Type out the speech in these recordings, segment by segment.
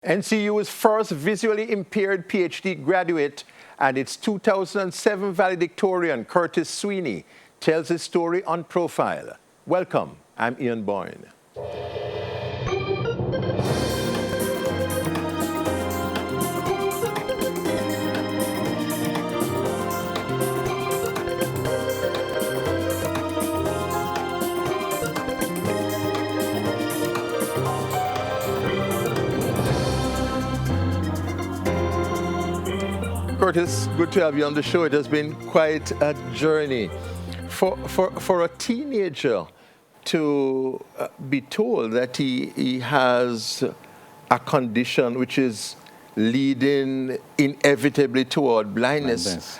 NCU's first visually impaired PhD graduate and its 2007 valedictorian, Curtis Sweeney, tells his story on Profile. Welcome, I'm Ian Boyne. Curtis, good to have you on the show. It has been quite a journey. For a teenager to be told that he has a condition which is leading inevitably toward blindness.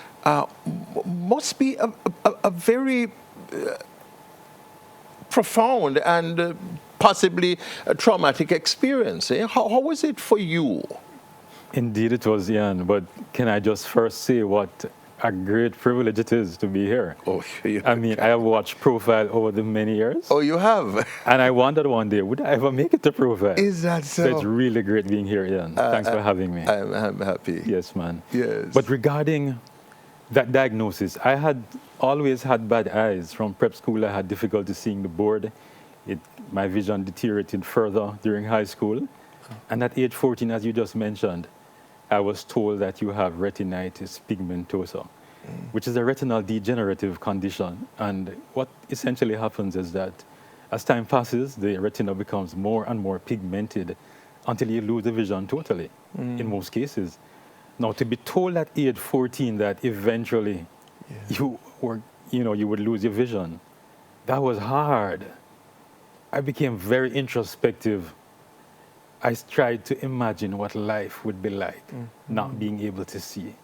Must be a very profound and possibly a traumatic experience. How was it for you? Indeed it was, Ian, but can I just first say what a great privilege it is to be here. Oh, I mean, I have watched Profile over the many years. Oh, you have? And I wondered one day, would I ever make it to Profile? Is that so? So it's really great being here, Ian. Thanks for having me. I'm happy. Yes, man. Yes. But regarding that diagnosis, I had always had bad eyes. From prep school, I had difficulty seeing the board. My vision deteriorated further during high school. And at age 14, as you just mentioned, I was told that you have retinitis pigmentosa, which is a retinal degenerative condition. And what essentially happens is that as time passes, the retina becomes more and more pigmented until you lose the vision totally, in most cases. Now, to be told at age 14 that eventually you would lose your vision, that was hard. I became very introspective. I tried to imagine what life would be like, not being able to see.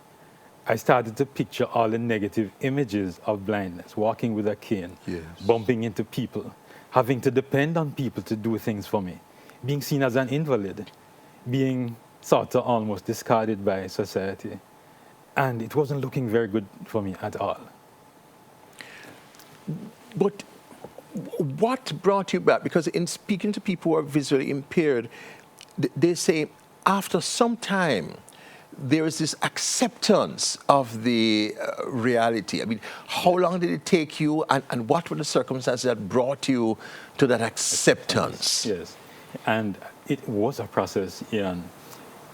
I started to picture all the negative images of blindness, walking with a cane, bumping into people, having to depend on people to do things for me, being seen as an invalid, being sort of almost discarded by society. And it wasn't looking very good for me at all. But what brought you back? Because in speaking to people who are visually impaired, they say after some time, there is this acceptance of the reality. I mean, how long did it take you, and what were the circumstances that brought you to that acceptance? Yes, and it was a process, Ian.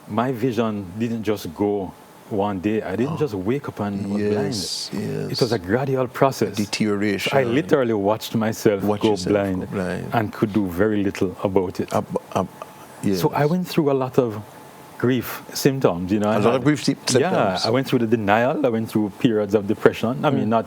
My vision didn't just go one day. I didn't just wake up and was blind. Yes. It was a gradual process. Deterioration. So I literally watched myself go blind and could do very little about it. Yes. So I went through a lot of grief symptoms, A lot of grief symptoms. Yeah, I went through the denial. I went through periods of depression. I mean, not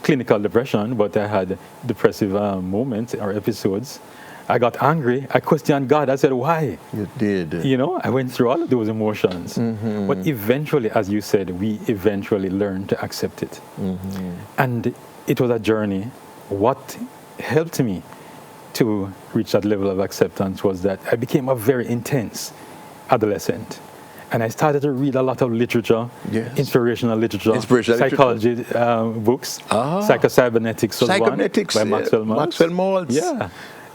clinical depression, but I had depressive moments or episodes. I got angry. I questioned God. I said, why? You did. I went through all of those emotions. But eventually, as you said, we eventually learned to accept it. And it was a journey. What helped me to reach that level of acceptance was that I became a very intense adolescent. And I started to read a lot of literature, inspirational literature, psychology books. Psychocybernetics was one by Maxwell Maltz. Maxwell Maltz. Yeah.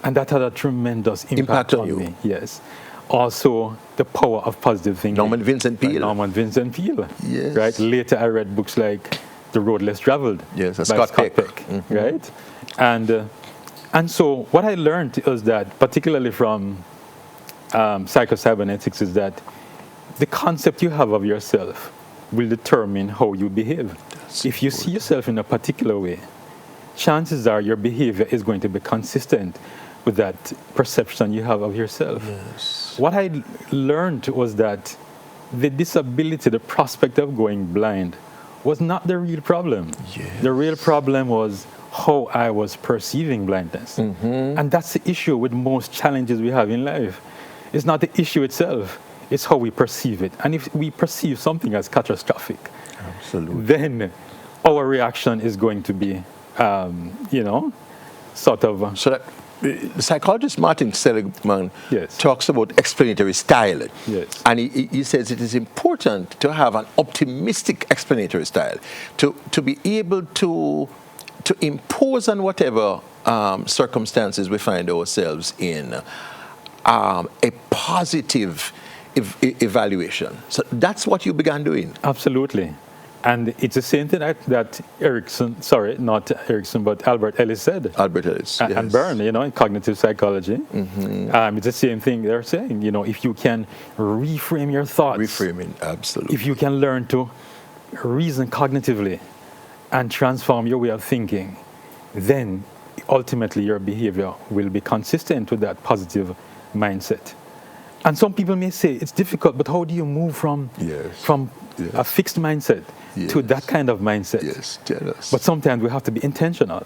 And that had a tremendous impact on you. Me. Yes. Also, the power of positive thinking. Norman Vincent Peale. Yes. Right. Later, I read books like The Road Less Traveled. Yes, by Scott Peck. Right. And so what I learned is that, particularly from psychocybernetics, is that the concept you have of yourself will determine how you behave. If you see yourself in a particular way, chances are your behavior is going to be consistent with that perception you have of yourself. Yes. What I learned was that the disability, the prospect of going blind, was not the real problem. Yes. The real problem was how I was perceiving blindness. And that's the issue with most challenges we have in life. It's not the issue itself, it's how we perceive it. And if we perceive something as catastrophic, then our reaction is going to be, sort of... So that the psychologist Martin Seligman talks about explanatory style. Yes. And he says it is important to have an optimistic explanatory style, to be able to impose on whatever circumstances we find ourselves in a positive evaluation. So that's what you began doing. Absolutely. And it's the same thing that not Erickson, but Albert Ellis said. Albert Ellis, yes. And Byrne, in cognitive psychology. It's the same thing they're saying. If you can reframe your thoughts. Reframing, absolutely. If you can learn to reason cognitively and transform your way of thinking, then ultimately your behavior will be consistent with that positive mindset. And some people may say it's difficult, but how do you move from a fixed mindset to that kind of mindset? Yes, tell us. But sometimes we have to be intentional.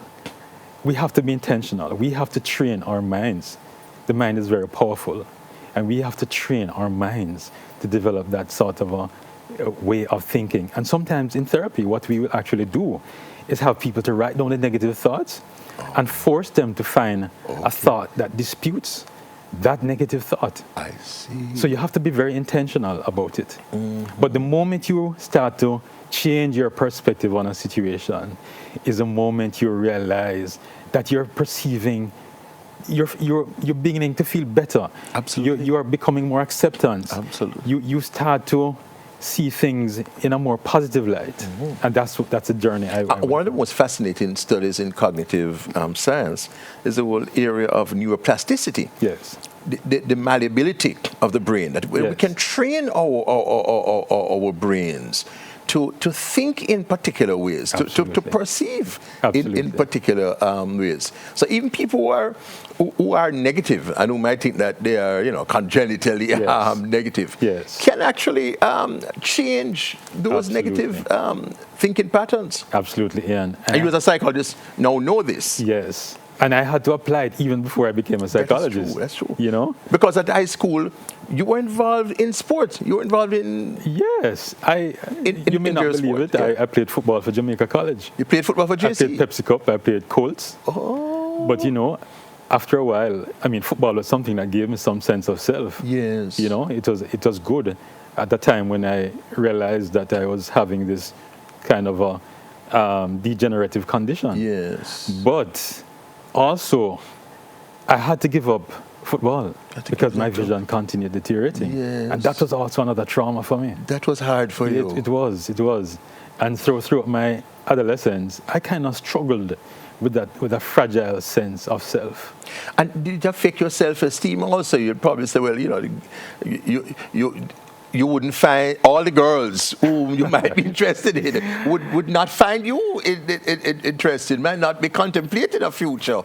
We have to train our minds. The mind is very powerful, and we have to train our minds to develop that sort of a way of thinking. And sometimes in therapy, what we will actually do is have people to write down the negative thoughts and force them to find a thought that disputes that negative thought. I see. So you have to be very intentional about it. But the moment you start to change your perspective on a situation is the moment you realize that you're perceiving, you're beginning to feel better. Absolutely. You are becoming more acceptance. Absolutely. You start to see things in a more positive light. And that's a journey I one of the most fascinating studies in cognitive science is the whole area of neuroplasticity. Yes. The malleability of the brain, that we can train our brains to think in particular ways, to perceive in particular ways. So even people who are negative and who might think that they are, congenitally negative, can actually change those negative thinking patterns. Absolutely, Ian. And you as a psychologist now know this. Yes. And I had to apply it even before I became a psychologist. That's true. Because at high school, you were involved in sports. You were involved in... Yes. You may not believe it. I played football for Jamaica College. You played football for JC? I played Pepsi Cup. I played Colts. Oh. But, after a while, football was something that gave me some sense of self. Yes. It was good at the time when I realized that I was having this kind of a degenerative condition. Yes. But... also, I had to give up football because my vision continued deteriorating. Yes. And that was also another trauma for me. That was hard for you. It was. And throughout my adolescence, I kind of struggled with a fragile sense of self. And did it affect your self-esteem also? You'd probably say, well, you wouldn't find all the girls whom you might be interested in would not find you interested, might not be contemplating a future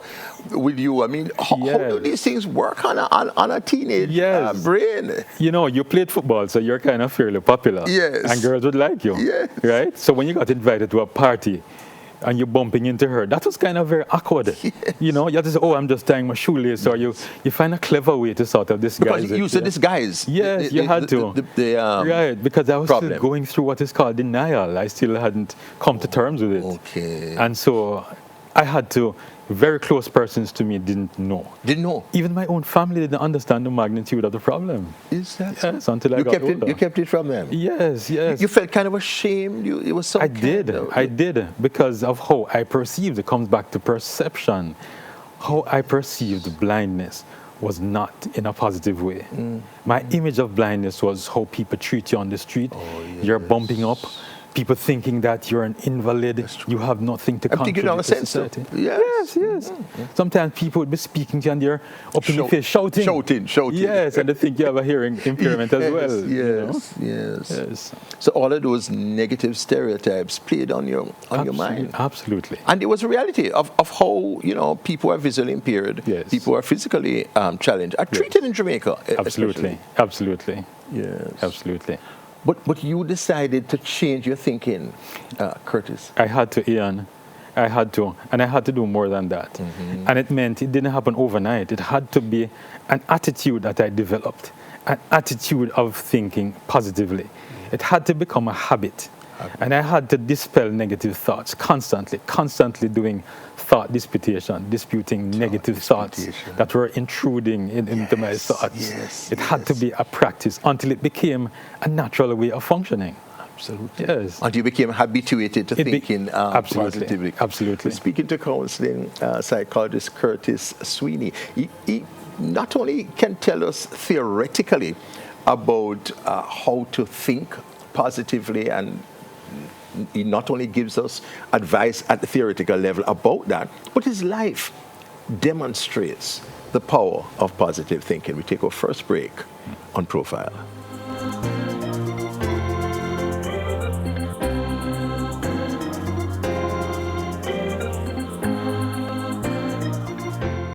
with you. How do these things work on a teenage brain? You played football, so you're kind of fairly popular. Yes. And girls would like you. Yes. Right? So when you got invited to a party, and you're bumping into her, that was kind of very awkward. Yes. You have to say, I'm just tying my shoelace, or you find a clever way to sort of disguise because you said disguise. Yes, you had to. Right, because I was still going through what is called denial. I still hadn't come to terms with it. Okay. And so I had to, very close persons to me didn't know. Didn't know? Even my own family didn't understand the magnitude of the problem. Is that yes, until I got older. You kept it from them? Yes. You felt kind of ashamed? It was so I did, because of how I perceived. It comes back to perception. How I perceived blindness was not in a positive way. My image of blindness was how people treat you on the street. You're bumping up. People thinking that you're an invalid, you have nothing to contribute to society. Yes. Sometimes people would be speaking to you and they're up in your face shouting. Yes, and they think you have a hearing impairment as well. Yes. So all of those negative stereotypes played on your mind. Absolutely. And it was a reality of how people are visually impaired, people are physically challenged, are treated in Jamaica. Absolutely. Yes. Absolutely. But you decided to change your thinking, Curtis. I had to, Ian. I had to. And I had to do more than that. And it meant it didn't happen overnight. It had to be an attitude that I developed, an attitude of thinking positively. It had to become a habit. And I had to dispel negative thoughts constantly doing thought disputing negative thoughts that were intruding into my thoughts. It had to be a practice until it became a natural way of functioning. Absolutely. Yes. Until you became habituated to thinking positively. Absolutely. We're speaking to counseling psychologist Curtis Sweeney. He not only can tell us theoretically about how to think positively, and he not only gives us advice at the theoretical level about that, but his life demonstrates the power of positive thinking. We take our first break on Profile.